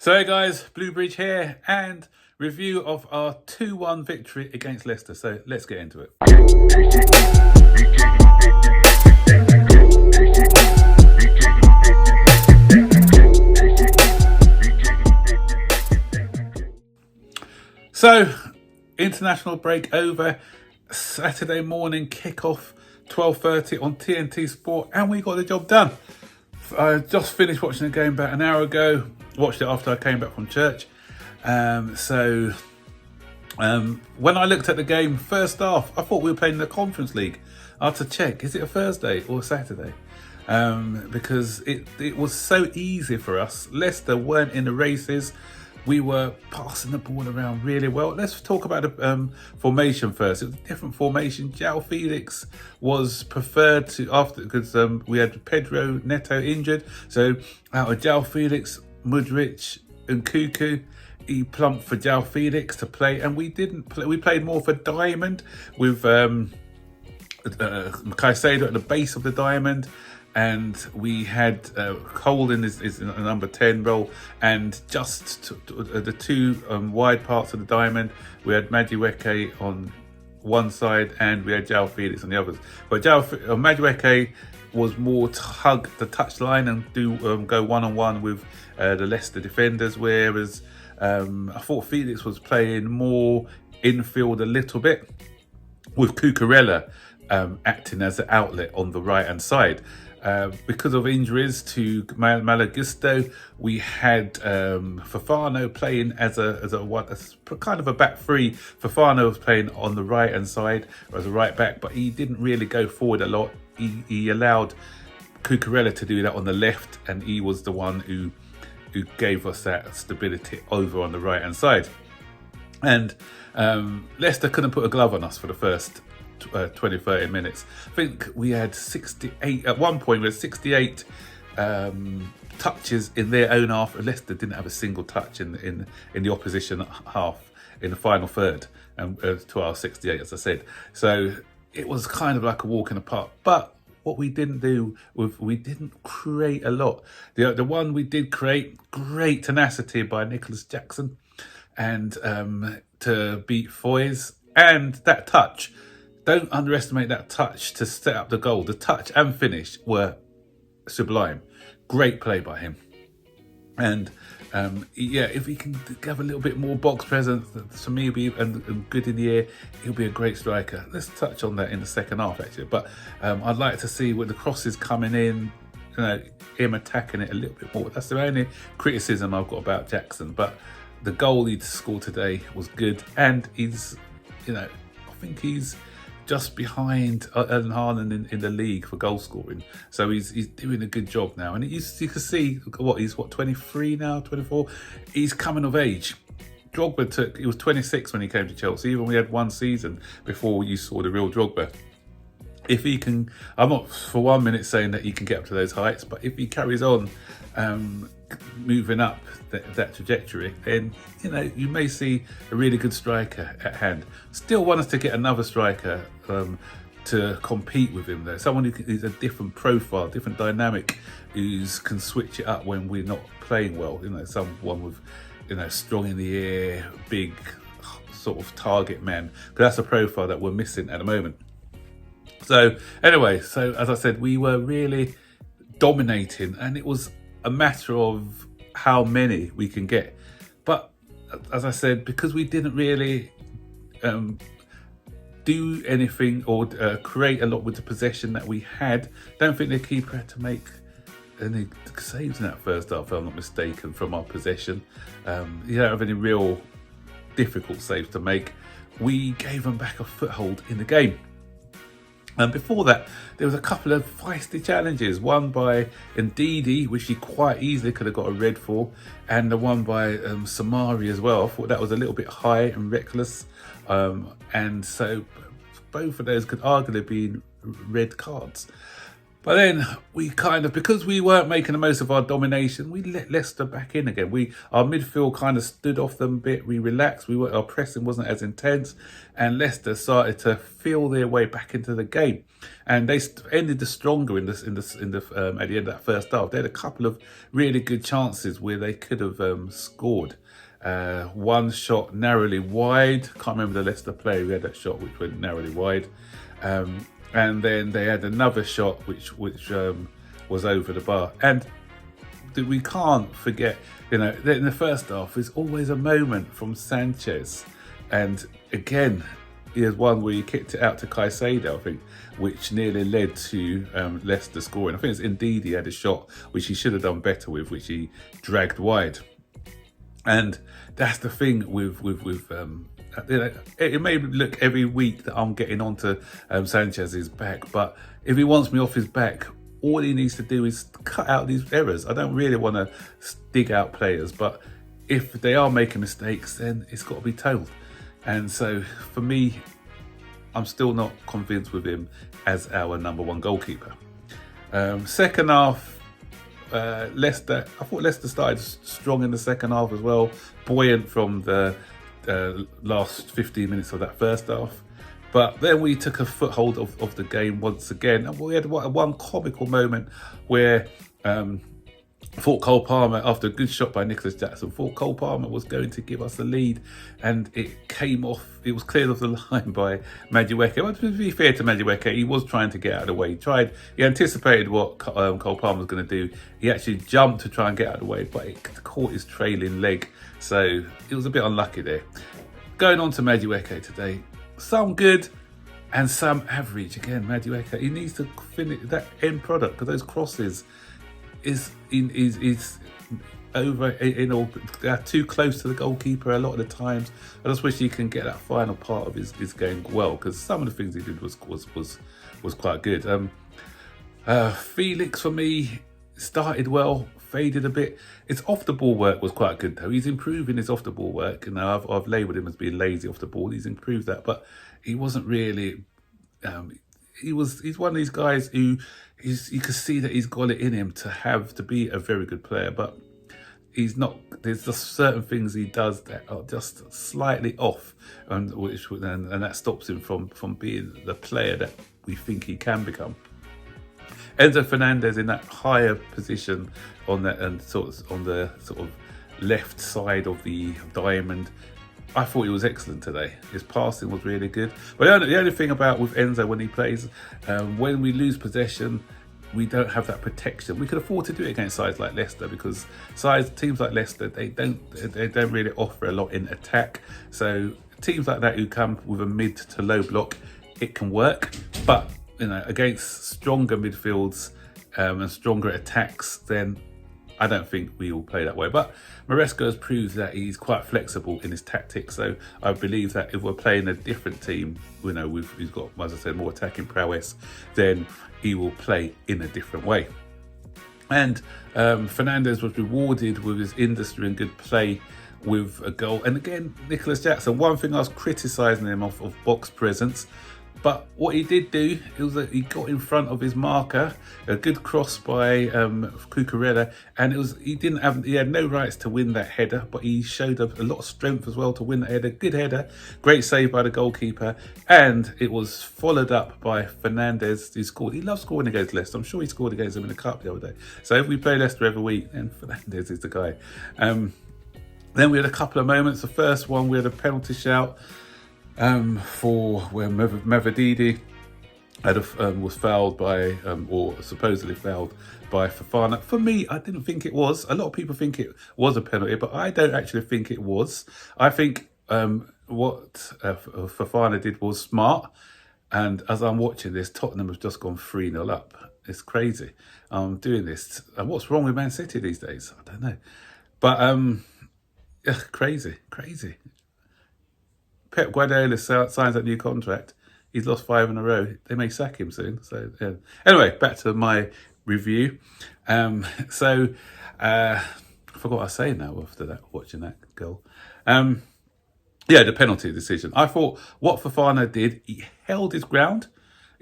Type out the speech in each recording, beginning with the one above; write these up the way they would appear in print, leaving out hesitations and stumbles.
So hey guys, Bluebridge here and review of our 2-1 victory against Leicester. So let's get into it. So, international break over, Saturday morning kickoff, 12:30 on TNT Sport, and we got the job done. I just finished watching the game about an hour ago. Watched it after I came back from church. When I looked at the game, first half, I thought we were playing in the Conference League. I had to check, is it a Thursday or a Saturday? Because it was so easy for us. Leicester weren't in the races. We were passing the ball around really well. Let's talk about the formation first. It was a different formation. João Felix was preferred to after because we had Pedro Neto injured. So out of João Felix, Mudryk and Cuckoo, he plumped for João Felix to play, and we didn't play. We played more for diamond with Caicedo at the base of the diamond. And we had Holden is in a number 10 role, and just the two wide parts of the diamond, we had Madueke on one side and we had João Felix on the others. But Madueke was more to hug the touchline and do go one-on-one with the Leicester defenders, whereas I thought Felix was playing more infield a little bit, with Cucurella acting as an outlet on the right-hand side. Because of injuries to Malagusto, we had Fofana playing as a kind of a back three. Fofana was playing on the right hand side as a right back, but he didn't really go forward a lot. He allowed Cucurella to do that on the left, and he was the one who gave us that stability over on the right hand side. And Leicester couldn't put a glove on us for the first 20-30 minutes. I think we had 68 at one point. We had 68 touches in their own half. Leicester didn't have a single touch in the opposition half in the final third, and to our 68, as I said. So it was kind of like a walk in the park. But what we didn't do was we didn't create a lot. The one we did create, great tenacity by Nicholas Jackson, and to beat Foyes, and that touch. Don't underestimate that touch to set up the goal. The touch and finish were sublime. Great play by him. And if he can have a little bit more box presence, for me, and good in the air, he'll be a great striker. Let's touch on that in the second half, actually. But I'd like to see with the crosses coming in, him attacking it a little bit more. That's the only criticism I've got about Jackson. But the goal he scored today was good, and he's, I think he's just behind Erling Haaland in the league for goal scoring. So he's doing a good job now. And you can see, he's 23 now, 24? He's coming of age. Drogba he was 26 when he came to Chelsea. Even we had one season before you saw the real Drogba. If he can, I'm not for 1 minute saying that he can get up to those heights, but if he carries on moving up that trajectory, then you may see a really good striker at hand. Still want us to get another striker to compete with him, though. Someone who's a different profile, different dynamic, who can switch it up when we're not playing well. Someone with strong in the air, big sort of target man, because that's a profile that we're missing at the moment. So anyway, as I said, we were really dominating, and it was a matter of how many we can get. But as I said, because we didn't really do anything or create a lot with the possession that we had, don't think the keeper had to make any saves in that first half, if I'm not mistaken, from our possession. You don't have any real difficult saves to make. We gave them back a foothold in the game. And before that, there was a couple of feisty challenges. One by Ndidi, which he quite easily could have got a red for, and the one by Samari as well. I thought that was a little bit high and reckless. And so both of those could arguably be red cards. But then we kind of, because we weren't making the most of our domination, we let Leicester back in again. Our midfield kind of stood off them a bit. We relaxed. Our pressing wasn't as intense, and Leicester started to feel their way back into the game. And they ended the stronger at the end of that first half. They had a couple of really good chances where they could have scored. One shot narrowly wide. Can't remember the Leicester player who had that shot which went narrowly wide. And then they had another shot which was over the bar. And we can't forget, in the first half, there's always a moment from Sanchez. And again, here's one where he kicked it out to Caicedo, I think, which nearly led to Leicester scoring. I think it's indeed he had a shot which he should have done better with, which he dragged wide. And that's the thing with it may look every week that I'm getting onto Sanchez's back, but if he wants me off his back, all he needs to do is cut out these errors. I don't really want to dig out players, but if they are making mistakes, then it's got to be told. And so for me, I'm still not convinced with him as our number one goalkeeper. Second half, Leicester. I thought Leicester started strong in the second half as well, buoyant from the last 15 minutes of that first half. But then we took a foothold of the game once again, and we had one comical moment where thought Cole Palmer, after a good shot by Nicholas Jackson, thought Cole Palmer was going to give us the lead, and it came off. It was cleared off the line by Madueke. Well, to be fair to Madueke, he was trying to get out of the way. He anticipated what Cole Palmer was going to do. He actually jumped to try and get out of the way, but it caught his trailing leg. So it was a bit unlucky there. Going on to Madueke today, some good and some average. Again, Madueke, he needs to finish that end product, because those crosses is over, they're too close to the goalkeeper a lot of the times. I just wish he can get that final part of his game well, because some of the things he did was quite good. Felix, for me, started well, faded a bit. His off the ball work was quite good though. He's improving his off the ball work. I've labelled him as being lazy off the ball. He's improved that, but he wasn't really. He's one of these guys who you can see that he's got it in him to be a very good player, but he's not. There's just certain things he does that are just slightly off, and that stops him from being the player that we think he can become. Enzo Fernandez in that higher position on that and on the sort of left side of the diamond, I thought he was excellent today. His passing was really good. But the only thing about with Enzo when he plays, when we lose possession, we don't have that protection. We could afford to do it against sides like Leicester, because teams like Leicester, they don't really offer a lot in attack. So teams like that who come with a mid to low block, it can work. But against stronger midfields and stronger attacks, then I don't think we will play that way. But Maresca has proved that he's quite flexible in his tactics. So I believe that if we're playing a different team, he's got, as I said, more attacking prowess, then he will play in a different way. And Fernandez was rewarded with his industry and good play with a goal. And again, Nicholas Jackson, one thing I was criticising him of box presence, but what he did do, was that he got in front of his marker, a good cross by Cucurella, and he had no rights to win that header, but he showed a lot of strength as well to win that header. Good header, great save by the goalkeeper, and it was followed up by Fernandez, who scored. He loves scoring against Leicester. I'm sure he scored against them in the cup the other day. So if we play Leicester every week, then Fernandez is the guy. Then we had a couple of moments. The first one, we had a penalty shout for where Mavididi was fouled by, or supposedly fouled by Fofana. For me, I didn't think it was. A lot of people think it was a penalty, but I don't actually think it was. I think what Fofana did was smart. And as I'm watching this, Tottenham have just gone 3-0 up. It's crazy. I'm doing this. And what's wrong with Man City these days? I don't know. But crazy. Pep Guardiola signs that new contract. He's lost 5 in a row. They may sack him soon. So yeah. Anyway, back to my review. I forgot what I was saying now after that, watching that goal. The penalty decision. I thought what Fofana did, he held his ground.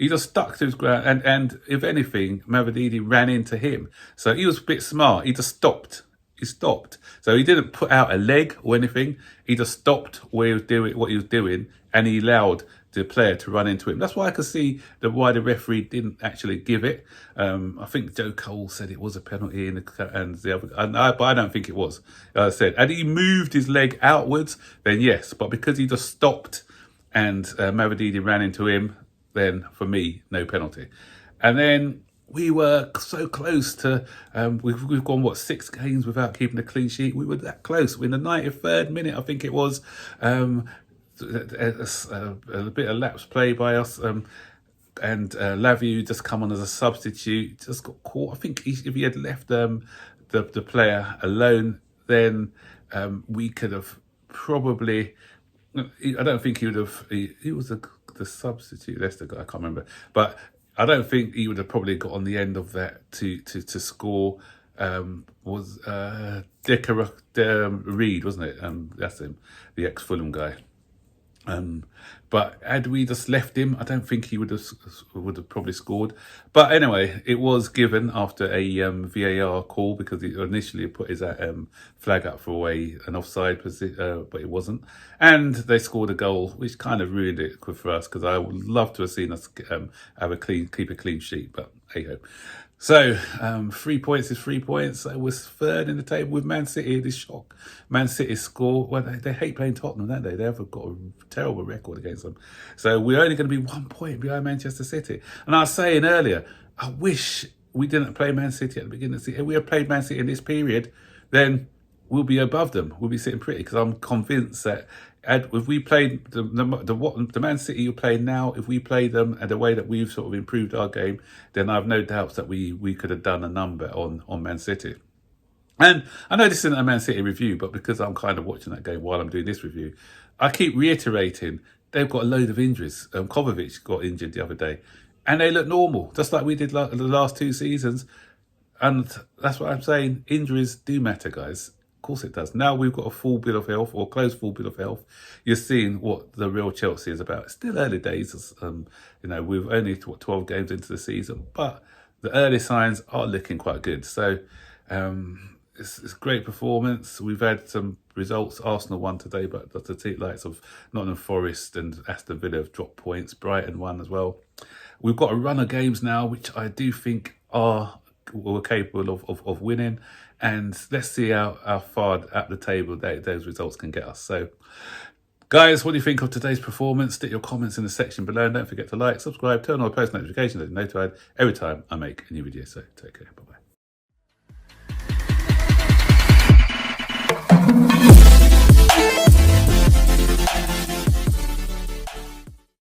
He just stuck to his ground, and if anything, Mavididi ran into him. So he was a bit smart. He just stopped. He stopped. So he didn't put out a leg or anything. He just stopped where he was doing what he was doing, and he allowed the player to run into him. That's why I could see why the referee didn't actually give it. I think Joe Cole said it was a penalty, and the other, but I don't think it was. As I said, had he moved his leg outwards, then yes. But because he just stopped and Mavididi ran into him, then for me, no penalty. And then we were so close to, we've gone, 6 games without keeping a clean sheet. We were that close. In the 93rd minute, I think it was, a bit of lapse play by us, and Laviu just come on as a substitute, just got caught. I think if he had left the player alone, then we could have probably, I don't think he would have, he was the substitute Leicester guy, I can't remember, but I don't think he would have probably got on the end of that to score. Was Reed, wasn't it? That's him, the ex-Fulham guy. But had we just left him, I don't think he would have probably scored. But anyway, it was given after a VAR call, because he initially put his flag up for an offside position, but it wasn't. And they scored a goal, which kind of ruined it for us, because I would love to have seen us keep a clean sheet. But hey ho. So 3 points is 3 points. So we're third in the table with Man City. This shock. Man City score. Well, they hate playing Tottenham, don't they? They've got a terrible record against them. So we're only going to be 1 point behind Manchester City. And I was saying earlier, I wish we didn't play Man City at the beginning of the season. If we had played Man City in this period, then we'll be above them. We'll be sitting pretty, because I'm convinced that if we played the Man City you play now, if we play them and the way that we've sort of improved our game, then I have no doubts that we could have done a number on Man City. And I know this isn't a Man City review, but because I'm kind of watching that game while I'm doing this review, I keep reiterating they've got a load of injuries. Kovacic got injured the other day, and they look normal, just like we did the last 2 seasons. And that's what I'm saying. Injuries do matter, guys. Of course it does. Now we've got a full bill of health, or close full bill of health. You're seeing what the real Chelsea is about. It's still early days. We've only 12 games into the season, but the early signs are looking quite good. So it's a great performance. We've had some results. Arsenal won today, but the likes of Nottingham Forest and Aston Villa have dropped points. Brighton won as well. We've got a run of games now, which I do think we're capable of winning. And let's see how far up the table those results can get us. So, guys, what do you think of today's performance? Stick your comments in the section below. And don't forget to like, subscribe, turn on post notifications so you're notified every time I make a new video. So take care. Bye-bye.